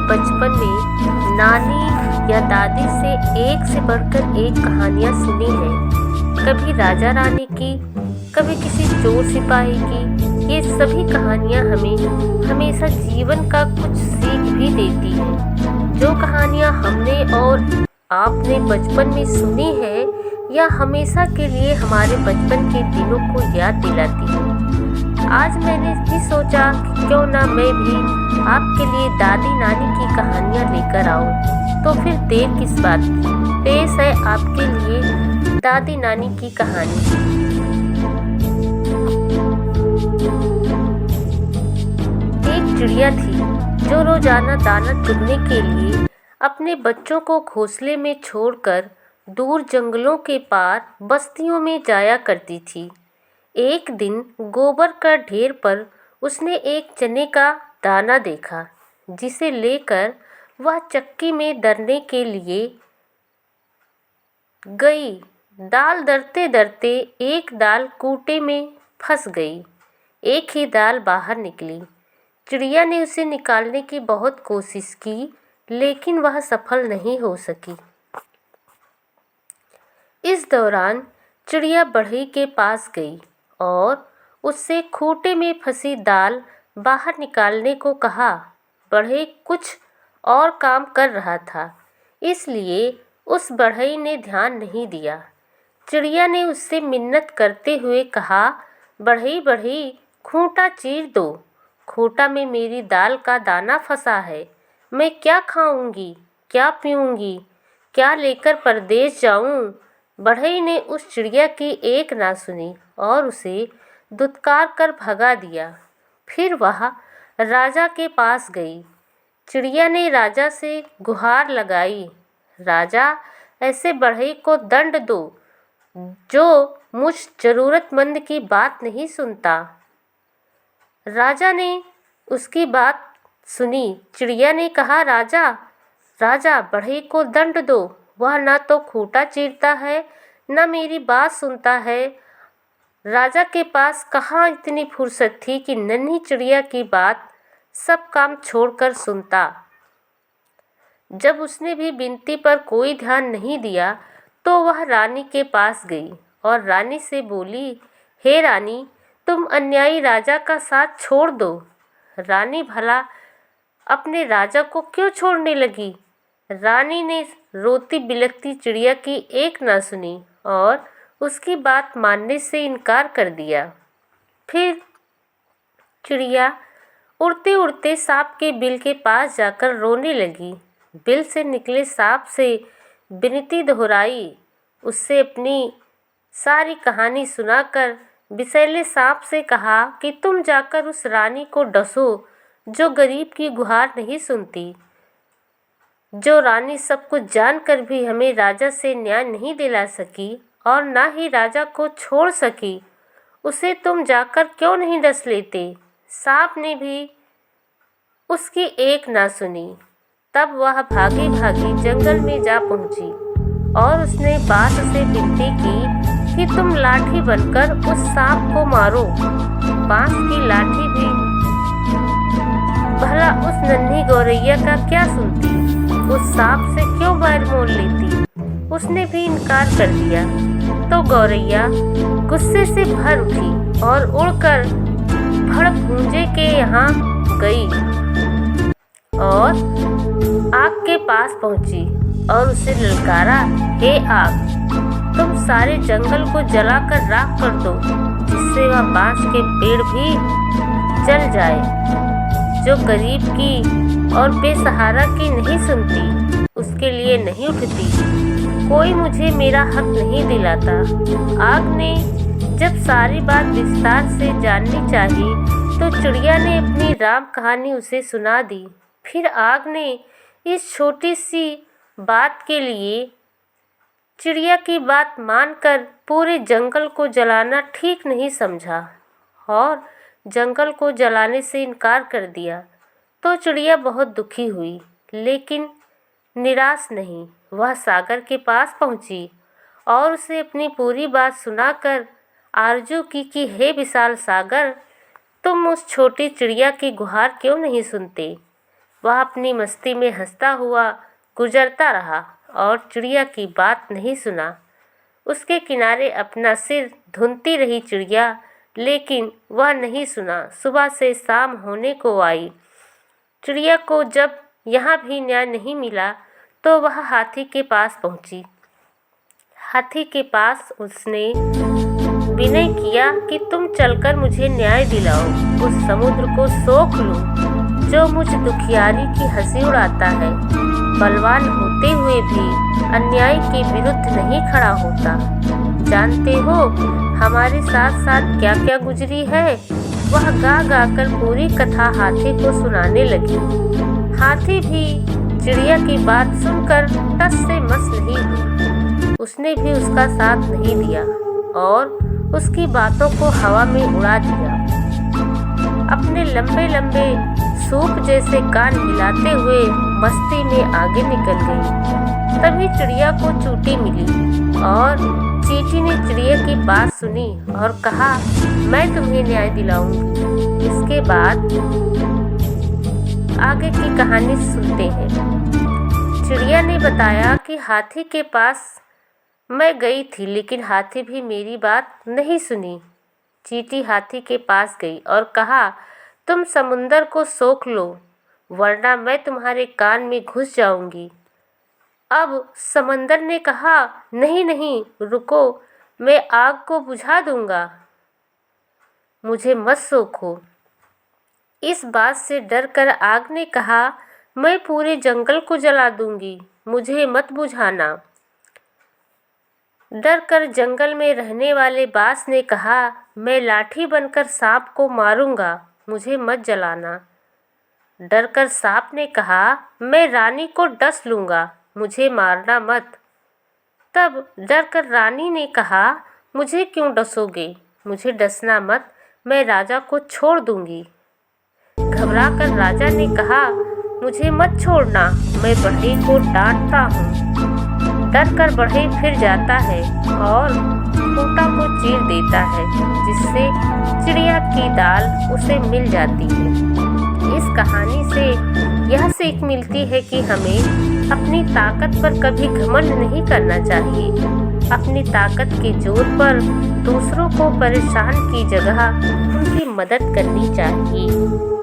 बचपन में नानी या दादी से एक से बढ़कर एक कहानियाँ सुनी हैं। कभी राजा रानी की, कभी किसी चोर सिपाही की। ये सभी कहानियाँ हमें हमेशा जीवन का कुछ सीख भी देती हैं। जो कहानियाँ हमने और आपने बचपन में सुनी है, या हमेशा के लिए हमारे बचपन के दिनों को याद दिलाती है। आज मैंने भी सोचा कि क्यों ना मैं भी आपके लिए दादी नानी की कहानियाँ लेकर आऊँ। तो फिर देर किस बात की, पेश है आपके लिए दादी नानी की कहानी। एक चिड़िया थी जो रोजाना दाना चुगने के लिए अपने बच्चों को घोंसले में छोड़कर दूर जंगलों के पार बस्तियों में जाया करती थी। एक दिन गोबर का ढेर पर उसने एक चने का दाना देखा, जिसे लेकर वह चक्की में दरने के लिए गई। दाल दरते दरते एक दाल कूटे में फंस गई। एक ही दाल बाहर निकली। चिड़िया ने उसे निकालने की बहुत कोशिश की, लेकिन वह सफल नहीं हो सकी। इस दौरान चिड़िया बढ़ई के पास गई और उससे खूंटे में फंसी दाल बाहर निकालने को कहा। बढ़ई कुछ और काम कर रहा था, इसलिए उस बढ़ई ने ध्यान नहीं दिया। चिड़िया ने उससे मिन्नत करते हुए कहा, बढ़ई बढ़ई, खूंटा चीर दो। खूंटा में मेरी दाल का दाना फंसा है। मैं क्या खाऊंगी, क्या पीऊंगी, क्या लेकर परदेश जाऊं? बढ़ई ने उस चिड़िया की एक ना सुनी और उसे दुत्कार कर भगा दिया। फिर वह राजा के पास गई। चिड़िया ने राजा से गुहार लगाई, राजा, ऐसे बढ़ई को दंड दो जो मुझ जरूरतमंद की बात नहीं सुनता। राजा ने उसकी बात सुनी। चिड़िया ने कहा, राजा राजा, बढ़ई को दंड दो। वह ना तो खूंटा चीरता है, न मेरी बात सुनता है। राजा के पास कहाँ इतनी फुर्सत थी कि नन्ही चिड़िया की बात सब काम छोड़कर सुनता। जब उसने भी विनती पर कोई ध्यान नहीं दिया, तो वह रानी के पास गई और रानी से बोली, हे रानी, तुम अन्यायी राजा का साथ छोड़ दो। रानी भला अपने राजा को क्यों छोड़ने लगी? रानी ने रोती बिलखती चिड़िया की एक ना सुनी और उसकी बात मानने से इनकार कर दिया। फिर चिड़िया उड़ते उड़ते सांप के बिल के पास जाकर रोने लगी। बिल से निकले सांप से विनती दोहराई। उससे अपनी सारी कहानी सुनाकर विषैले सांप से कहा कि तुम जाकर उस रानी को डसो जो गरीब की गुहार नहीं सुनती। जो रानी सब कुछ जानकर भी हमें राजा से न्याय नहीं दिला सकी और ना ही राजा को छोड़ सकी, उसे तुम जाकर क्यों नहीं डस लेते? सांप ने भी उसकी एक ना सुनी। तब वह भागी भागी जंगल में जा पहुंची और उसने बांस से विनती की कि तुम लाठी बनकर उस सांप को मारो। बांस की लाठी भी भला उस नन्ही गौरैया का क्या सुनती? उस सांप से क्यों बैर मोल लेती? उसने भी इनकार कर दिया। तो गौरैया गुस्से से भर उठी और उड़कर भड़भूंजे के यहाँ गई और आग के पास पहुंची और उसे ललकारा, हे आग, तुम सारे जंगल को जलाकर राख कर दो, जिससे वह बांस के पेड़ भी जल जाए। जो गरीब की और बेसहारा की नहीं सुनती, उसके लिए नहीं उठती, कोई मुझे मेरा हक नहीं दिलाता। आग ने जब सारी बात विस्तार से जाननी चाहिए, तो चिड़िया ने अपनी राम कहानी उसे सुना दी। फिर आग ने इस छोटी सी बात के लिए चिड़िया की बात मानकर पूरे जंगल को जलाना ठीक नहीं समझा और जंगल को जलाने से इनकार कर दिया। तो चिड़िया बहुत दुखी हुई, लेकिन निराश नहीं। वह सागर के पास पहुंची और उसे अपनी पूरी बात सुनाकर आरजू की कि हे विशाल सागर, तुम उस छोटी चिड़िया की गुहार क्यों नहीं सुनते? वह अपनी मस्ती में हंसता हुआ गुजरता रहा और चिड़िया की बात नहीं सुना। उसके किनारे अपना सिर धुनती रही चिड़िया, लेकिन वह नहीं सुना। सुबह से शाम होने को आई। चिड़िया को जब यहाँ भी न्याय नहीं मिला तो वह हाथी के पास पहुँची। हाथी के पास उसने विनय किया कि तुम चलकर मुझे न्याय दिलाओ, उस समुद्र को सोख लूं जो मुझ दुखियारी की हंसी उड़ाता है। बलवान होते हुए भी अन्याय के विरुद्ध नहीं खड़ा होता। जानते हो हमारे साथ साथ क्या क्या गुजरी है? वह गा गा कर पूरी कथा हाथी को सुनाने लगी। हाथी भी चिड़िया की बात सुनकर टस से मस नहीं हुई। उसने भी उसका साथ नहीं दिया और उसकी बातों को हवा में उड़ा दिया। अपने लंबे लंबे सूप जैसे कान हिलाते हुए मस्ती में आगे निकल गई। तभी चिड़िया को चींटी मिली और चींटी ने चिड़िया की बात सुनी और कहा, मैं तुम्हें न्याय दिलाऊंगी। इसके बाद आगे की कहानी सुनते हैं। चिड़िया ने बताया कि हाथी के पास मैं गई थी, लेकिन हाथी भी मेरी बात नहीं सुनी। चींटी हाथी के पास गई और कहा, तुम समुंदर को सोख लो, वरना मैं तुम्हारे कान में घुस जाऊंगी। अब समंदर ने कहा, नहीं नहीं रुको, मैं आग को बुझा दूंगा, मुझे मत सोखो। इस बात से डरकर आग ने कहा, मैं पूरे जंगल को जला दूंगी, मुझे मत बुझाना। डर कर जंगल में रहने वाले बांस ने कहा, मैं लाठी बनकर सांप को मारूंगा, मुझे मत जलाना। डर कर सांप ने कहा, मैं रानी को डस लूंगा, मुझे मारना मत। तब डर कर रानी ने कहा, मुझे क्यों डसोगे, मुझे डसना मत, मैं राजा को छोड़ दूंगी। घबरा कर राजा ने कहा, मुझे मत छोड़ना, मैं बढ़ई को डांटता हूँ। डर कर बढ़ई फिर जाता है और खूंटा को चीर देता है, जिससे चिड़िया की दाल उसे मिल जाती है। इस कहानी से यह सीख मिलती है कि हमें अपनी ताकत पर कभी घमंड नहीं करना चाहिए। अपनी ताकत के जोर पर दूसरों को परेशान की जगह उनकी मदद करनी चाहिए।